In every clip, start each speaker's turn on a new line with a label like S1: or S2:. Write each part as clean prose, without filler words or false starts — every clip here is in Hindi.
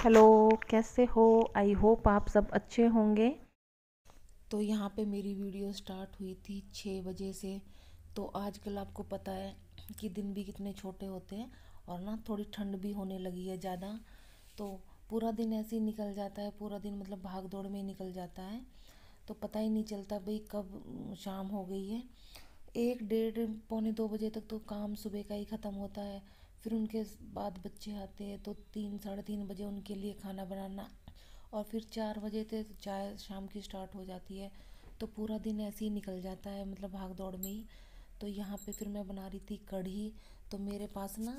S1: हेलो, कैसे हो? आई होप आप सब अच्छे होंगे। तो यहाँ पे मेरी वीडियो स्टार्ट हुई थी 6 बजे से। तो आजकल आपको पता है कि दिन भी कितने छोटे होते हैं और ना थोड़ी ठंड भी होने लगी है ज़्यादा। तो पूरा दिन ऐसे ही निकल जाता है, पूरा दिन मतलब भाग दौड़ में ही निकल जाता है। तो पता ही नहीं चलता भाई कब शाम हो गई है। 1 डेढ़ पौने 2 बजे तक तो काम सुबह का ही ख़त्म होता है। फिर उनके बाद बच्चे आते हैं तो 3 साढ़े 3 बजे उनके लिए खाना बनाना, और फिर 4 बजे तक चाय शाम की स्टार्ट हो जाती है। तो पूरा दिन ऐसे ही निकल जाता है, मतलब भाग दौड़ में ही। तो यहाँ पे फिर मैं बना रही थी कढ़ी। तो मेरे पास ना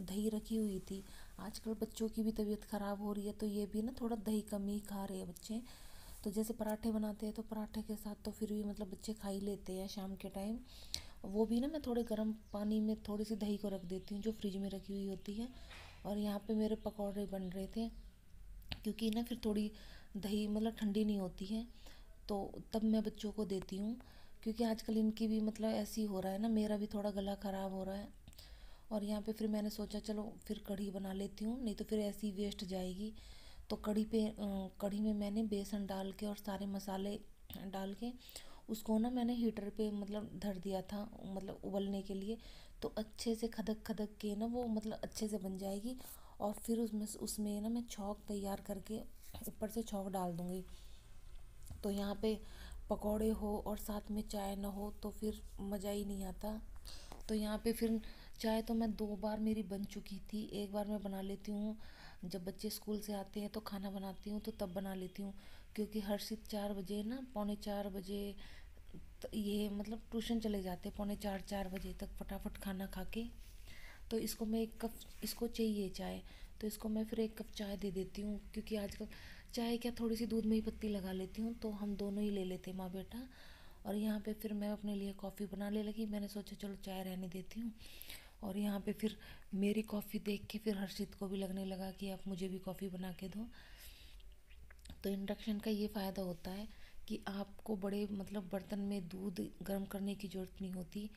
S1: दही रखी हुई थी। आजकल बच्चों की भी तबीयत ख़राब हो रही है, तो ये भी ना थोड़ा दही कम ही खा रहे हैं बच्चे। तो जैसे पराठे बनाते हैं तो पराठे के साथ तो फिर भी मतलब बच्चे खा ही लेते हैं शाम के टाइम। वो भी ना मैं थोड़े गर्म पानी में थोड़ी सी दही को रख देती हूँ जो फ्रिज में रखी हुई होती है। और यहाँ पे मेरे पकौड़े बन रहे थे, क्योंकि ना फिर थोड़ी दही मतलब ठंडी नहीं होती है, तो तब मैं बच्चों को देती हूँ। क्योंकि आजकल इनकी भी मतलब ऐसे ही हो रहा है ना, मेरा भी थोड़ा गला ख़राब हो रहा है। और यहाँ पे फिर मैंने सोचा चलो फिर कढ़ी बना लेती हूँ, नहीं तो फिर ऐसी वेस्ट जाएगी। तो कढ़ी में मैंने बेसन डाल के और सारे मसाले डाल के उसको ना मैंने हीटर पे मतलब धर दिया था, मतलब उबलने के लिए। तो अच्छे से खदक खदक के ना वो मतलब अच्छे से बन जाएगी। और फिर उसमें उसमें ना मैं छौंक तैयार करके ऊपर से छौंक डाल दूँगी। तो यहाँ पे पकौड़े हो और साथ में चाय ना हो तो फिर मज़ा ही नहीं आता। तो यहाँ पे फिर चाय तो मैं 2 बार मेरी बन चुकी थी। एक बार मैं बना लेती हूँ जब बच्चे स्कूल से आते हैं तो खाना बनाती हूँ तो तब बना लेती हूँ। क्योंकि हर्षित 4 बजे ना पौने 4 बजे ये मतलब ट्यूशन चले जाते हैं, पौने 4 4 बजे तक फटाफट खाना खा के। तो इसको मैं 1 कप, इसको चाहिए चाय, तो इसको मैं फिर 1 कप चाय दे देती हूँ। क्योंकि आजकल चाय क्या थोड़ी सी दूध में ही पत्ती लगा लेती हूँ, तो हम दोनों ही ले लेते हैं माँ बेटा। और यहाँ पे फिर मैं अपने लिए कॉफ़ी बनाने लगी, मैंने सोचा चलो चाय रहने देती हूँ। और यहाँ पे फिर मेरी कॉफ़ी देख के फिर हर्षित को भी लगने लगा कि आप मुझे भी कॉफ़ी बना के दो। तो इंडक्शन का ये फ़ायदा होता है कि आपको बड़े मतलब बर्तन में दूध गर्म करने की ज़रूरत नहीं होती।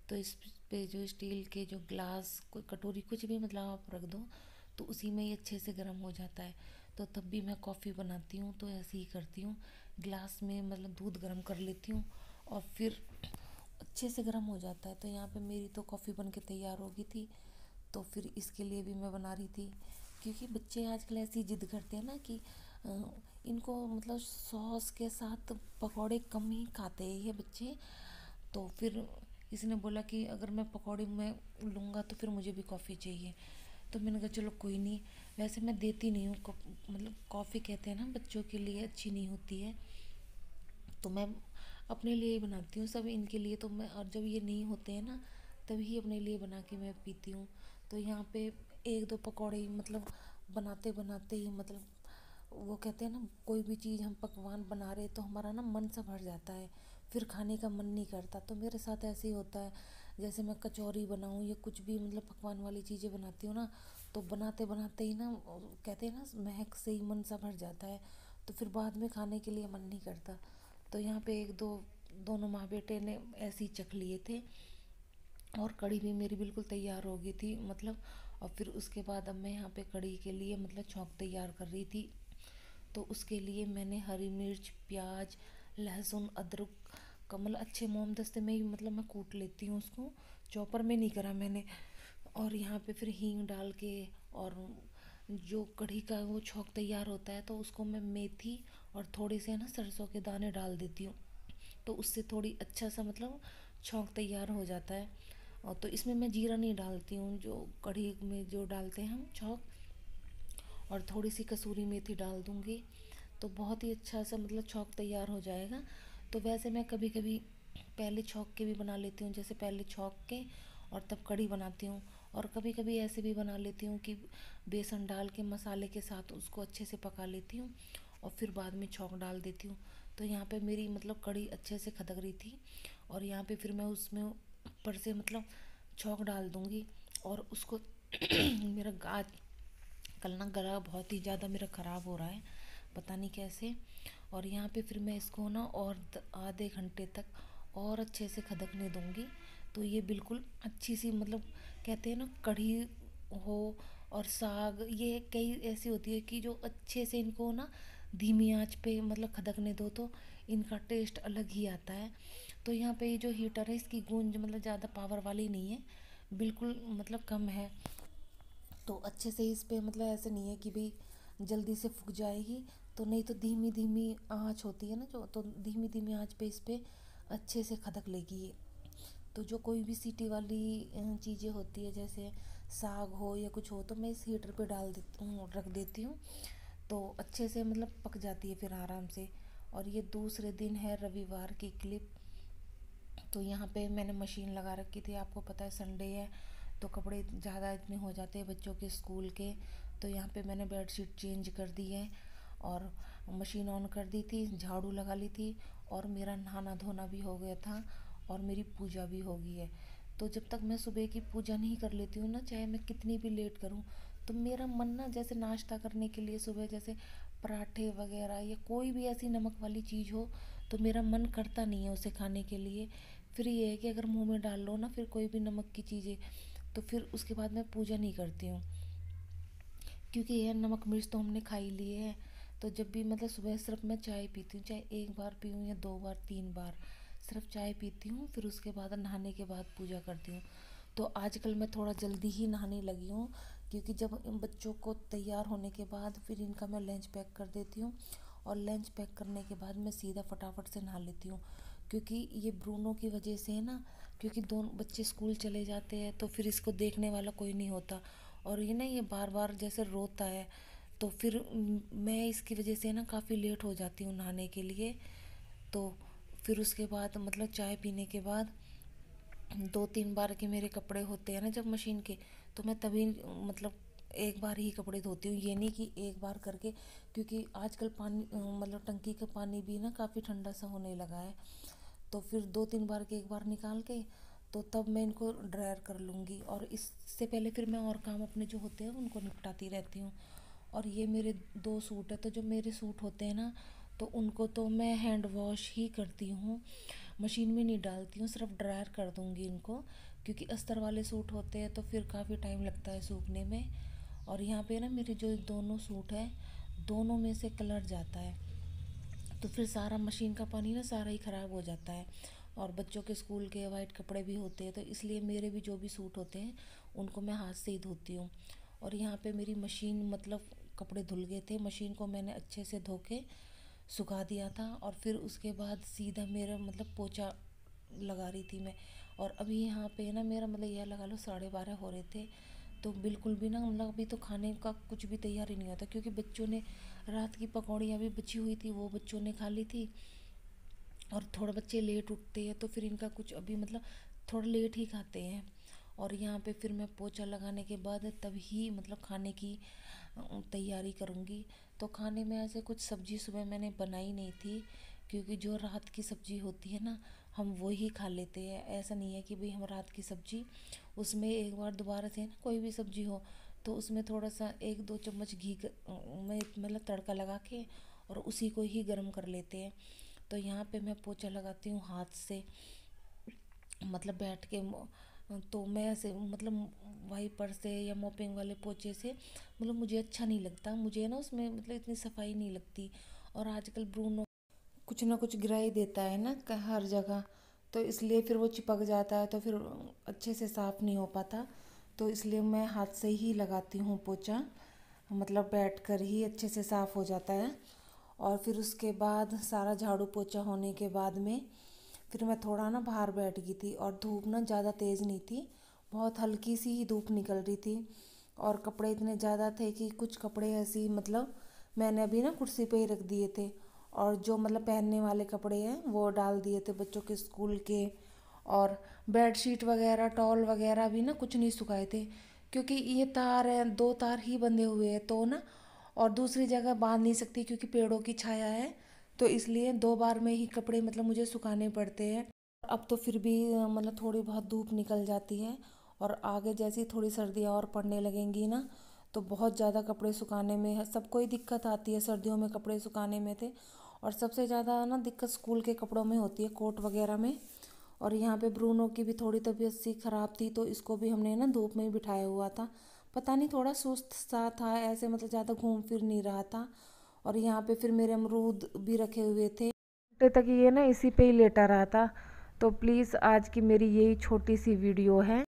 S1: तो इस पे जो स्टील के जो ग्लास कोई कटोरी कुछ भी मतलब आप रख दो, तो उसी में ही अच्छे से गर्म हो जाता है। तो तब भी मैं कॉफ़ी बनाती हूँ तो ऐसे ही करती हूँ, ग्लास में मतलब दूध गर्म कर लेती हूँ और फिर अच्छे से गर्म हो जाता है। तो यहाँ पे मेरी तो कॉफ़ी बन के तैयार हो गई थी। तो फिर इसके लिए भी मैं बना रही थी, क्योंकि बच्चे आजकल ऐसी जिद करते हैं ना कि अ, इनको मतलब सॉस के साथ पकौड़े कम ही खाते हैं ये बच्चे। तो फिर इसने बोला कि अगर मैं पकौड़े में लूँगा तो फिर मुझे भी कॉफ़ी चाहिए। तो मैंने कहा चलो कोई नहीं। वैसे मैं देती नहीं हूँ मतलब कॉफ़ी कहते हैं ना बच्चों के लिए अच्छी नहीं होती है। तो मैं अपने लिए ही बनाती हूँ, सब इनके लिए तो मैं, और जब ये नहीं होते हैं ना तभी अपने लिए बना के मैं पीती हूँ। तो यहाँ पे 1 2 पकौड़े ही मतलब बनाते बनाते ही मतलब वो कहते हैं ना, कोई भी चीज़ हम पकवान बना रहे तो हमारा ना मन सा भर जाता है, फिर खाने का मन नहीं करता। तो मेरे साथ ऐसे ही होता है। जैसे मैं कचौरी बनाऊँ या कुछ भी मतलब पकवान वाली चीज़ें बनाती हूँ ना, तो बनाते बनाते ही ना कहते हैं ना महक से ही मन सा भर जाता है, तो फिर बाद में खाने के लिए मन नहीं करता। तो यहाँ पे एक दो दोनों माँ बेटे ने ऐसे ही चख लिए थे। और कढ़ी भी मेरी बिल्कुल तैयार हो गई थी मतलब। और फिर उसके बाद अब मैं यहाँ पे कढ़ी के लिए मतलब छौंक तैयार कर रही थी। तो उसके लिए मैंने हरी मिर्च, प्याज, लहसुन, अदरक का मतलब अच्छे मोम दस्ते में ही मतलब मैं कूट लेती हूँ उसको, चॉपर में नहीं करा मैंने। और यहाँ पे फिर हींग डाल के, और जो कढ़ी का वो छौंक तैयार होता है तो उसको मैं मेथी और थोड़े से ना सरसों के दाने डाल देती हूँ। तो उससे थोड़ी अच्छा सा मतलब छौंक तैयार हो जाता है। और तो इसमें मैं जीरा नहीं डालती हूँ, जो कढ़ी में जो डालते हैं हम छौंक, और थोड़ी सी कसूरी मेथी डाल दूँगी। तो बहुत ही अच्छा सा मतलब छौंक तैयार हो जाएगा। तो वैसे मैं कभी कभी पहले छौंक के भी बना लेती हूँ, जैसे पहले छौंक के और तब कढ़ी बनाती हूँ। और कभी कभी ऐसे भी बना लेती हूँ कि बेसन डाल के मसाले के साथ उसको अच्छे से पका लेती हूँ और फिर बाद में छौंक डाल देती हूँ। तो यहाँ पे मेरी मतलब कढ़ी अच्छे से खदक रही थी, और यहाँ पे फिर मैं उसमें ऊपर से मतलब छौंक डाल दूँगी। और उसको मेरा आज कल ना गला बहुत ही ज़्यादा मेरा ख़राब हो रहा है, पता नहीं कैसे। और यहाँ पे फिर मैं इसको ना और आधे घंटे तक और अच्छे से खदकने दूँगी। तो ये बिल्कुल अच्छी सी मतलब कहते हैं ना कढ़ी हो और साग, ये कई ऐसी होती है कि जो अच्छे से इनको ना धीमी आंच पे मतलब खदकने दो तो इनका टेस्ट अलग ही आता है। तो यहाँ पे ये जो हीटर है इसकी गूंज मतलब ज़्यादा पावर वाली नहीं है, बिल्कुल मतलब कम है। तो अच्छे से इस पे मतलब ऐसे नहीं है कि भाई जल्दी से फूक जाएगी, तो नहीं तो धीमी धीमी आंच होती है ना जो, तो धीमी धीमी आंच पे इस पे अच्छे से खदक लेगी ये। तो जो कोई भी सीटी वाली चीज़ें होती है जैसे साग हो या कुछ हो तो मैं इस हीटर पे डाल देती हूँ, रख देती हूँ, तो अच्छे से मतलब पक जाती है फिर आराम से। और ये दूसरे दिन है रविवार की क्लिप। तो यहाँ पे मैंने मशीन लगा रखी थी, आपको पता है संडे है तो कपड़े ज़्यादा इतने हो जाते हैं बच्चों के स्कूल के। तो यहाँ पे मैंने बेडशीट चेंज कर दी है और मशीन ऑन कर दी थी, झाड़ू लगा ली थी और मेरा नहाना धोना भी हो गया था और मेरी पूजा भी हो गई है। तो जब तक मैं सुबह की पूजा नहीं कर लेती हूँ ना, चाहे मैं कितनी भी लेट करूँ, तो मेरा मन ना जैसे नाश्ता करने के लिए सुबह जैसे पराठे वगैरह या कोई भी ऐसी नमक वाली चीज़ हो तो मेरा मन करता नहीं है उसे खाने के लिए। फिर ये है कि अगर मुंह में डाल लो ना फिर कोई भी नमक की चीज़ें, तो फिर उसके बाद मैं पूजा नहीं करती हूँ, क्योंकि यह नमक मिर्च तो हमने खा ही लिए है। तो जब भी मतलब सुबह सिर्फ मैं चाय पीती हूँ, चाहे एक बार पीऊँ या दो बार तीन बार, सिर्फ चाय पीती हूँ, फिर उसके बाद नहाने के बाद पूजा करती हूँ। तो आजकल मैं थोड़ा जल्दी ही नहाने लगी हूँ, क्योंकि जब इन बच्चों को तैयार होने के बाद फिर इनका मैं लंच पैक कर देती हूँ और लंच पैक करने के बाद मैं सीधा फटाफट से नहा लेती हूँ। क्योंकि ये ब्रूनो की वजह से है ना, क्योंकि दोनों बच्चे स्कूल चले जाते हैं तो फिर इसको देखने वाला कोई नहीं होता, और ये ना ये बार बार जैसे रोता है, तो फिर मैं इसकी वजह से ना काफ़ी लेट हो जाती हूँ नहाने के लिए। तो फिर उसके बाद मतलब चाय पीने के बाद दो तीन बार के मेरे कपड़े होते हैं ना जब मशीन के, तो मैं तभी मतलब एक बार ही कपड़े धोती हूँ, ये नहीं कि एक बार करके, क्योंकि आजकल पानी मतलब टंकी का पानी भी ना काफ़ी ठंडा सा होने लगा है। तो फिर दो तीन बार के एक बार निकाल के तो तब मैं इनको ड्रायर कर लूँगी, और इससे पहले फिर मैं और काम अपने जो होते हैं उनको निपटाती रहती हूँ। और ये मेरे दो सूट है, तो जो मेरे सूट होते हैं ना तो उनको तो मैं हैंड वॉश ही करती हूँ, मशीन में नहीं डालती हूँ, सिर्फ ड्रायर कर दूँगी इनको, क्योंकि अस्तर वाले सूट होते हैं तो फिर काफ़ी टाइम लगता है सूखने में। और यहाँ पे ना मेरे जो दोनों सूट है दोनों में से कलर जाता है, तो फिर सारा मशीन का पानी ना सारा ही ख़राब हो जाता है। और बच्चों के स्कूल के वाइट कपड़े भी होते हैं, तो इसलिए मेरे भी जो भी सूट होते हैं उनको मैं हाथ से ही धोती हूँ। और यहाँ पे मेरी मशीन मतलब कपड़े धुल गए थे, मशीन को मैंने अच्छे से धो के सुखा दिया था, और फिर उसके बाद सीधा मेरा मतलब पोछा लगा रही थी मैं। और अभी यहाँ पे ना मेरा मतलब यह लगा लो 12:30 हो रहे थे, तो बिल्कुल भी ना मतलब अभी तो खाने का कुछ भी तैयारी नहीं होता, क्योंकि बच्चों ने रात की पकौड़ियाँ भी बची हुई थी वो बच्चों ने खा ली थी। और थोड़ा बच्चे लेट उठते हैं तो फिर इनका कुछ अभी मतलब थोड़ा लेट ही खाते हैं। और यहाँ पे फिर मैं पोछा लगाने के बाद तभी मतलब खाने की तैयारी करूँगी। तो खाने में ऐसे कुछ सब्ज़ी सुबह मैंने बनाई नहीं थी, क्योंकि जो रात की सब्ज़ी होती है ना हम वो ही खा लेते हैं। ऐसा नहीं है कि भाई हम रात की सब्ज़ी उसमें एक बार दोबारा से ना कोई भी सब्ज़ी हो तो उसमें थोड़ा सा एक दो चम्मच घी में मतलब तड़का लगा के और उसी को ही गर्म कर लेते हैं। तो यहाँ पे मैं पोछा लगाती हूँ हाथ से, मतलब बैठ के तो मैं ऐसे मतलब वाइपर से या मोपिंग वाले पोछे से मतलब मुझे अच्छा नहीं लगता, मुझे ना उसमें मतलब इतनी सफाई नहीं लगती। और आजकल ब्रूनो कुछ ना कुछ गिरा ही देता है ना हर जगह, तो इसलिए फिर वो चिपक जाता है तो फिर अच्छे से साफ़ नहीं हो पाता। तो इसलिए मैं हाथ से ही लगाती हूँ पोछा, मतलब बैठ कर ही अच्छे से साफ़ हो जाता है। और फिर उसके बाद सारा झाड़ू पोछा होने के बाद में फिर मैं थोड़ा ना बाहर बैठ गई थी, और धूप ना ज़्यादा तेज़ नहीं थी, बहुत हल्की सी ही धूप निकल रही थी। और कपड़े इतने ज़्यादा थे कि कुछ कपड़े ऐसे मतलब मैंने अभी ना कुर्सी पे ही रख दिए थे, और जो मतलब पहनने वाले कपड़े हैं वो डाल दिए थे बच्चों के स्कूल के। और बेडशीट वगैरह टॉल वगैरह भी ना कुछ नहीं सुखाए थे, क्योंकि ये तार है, दो तार ही बंधे हुए हैं तो ना, और दूसरी जगह बांध नहीं सकती क्योंकि पेड़ों की छाया है, तो इसलिए दो बार में ही कपड़े मतलब मुझे सुखाने पड़ते हैं। अब तो फिर भी मतलब थोड़ी बहुत धूप निकल जाती है, और आगे जैसी थोड़ी सर्दियाँ और पड़ने लगेंगी ना तो बहुत ज़्यादा कपड़े सुखाने में सबको ही दिक्कत आती है, सर्दियों में कपड़े सुखाने में थे। और सबसे ज़्यादा ना दिक्कत स्कूल के कपड़ों में होती है, कोट वगैरह में। और यहाँ पे ब्रूनो की भी थोड़ी तबीयत सी ख़राब थी तो इसको भी हमने ना धूप में ही बिठाया हुआ था, पता नहीं थोड़ा सुस्त सा था, ऐसे मतलब ज़्यादा घूम फिर नहीं रहा था। और यहाँ पे फिर मेरे अमरूद भी रखे हुए थे तक, ये ना इसी पे ही लेटा रहा था। तो प्लीज़ आज की मेरी यही छोटी सी वीडियो है।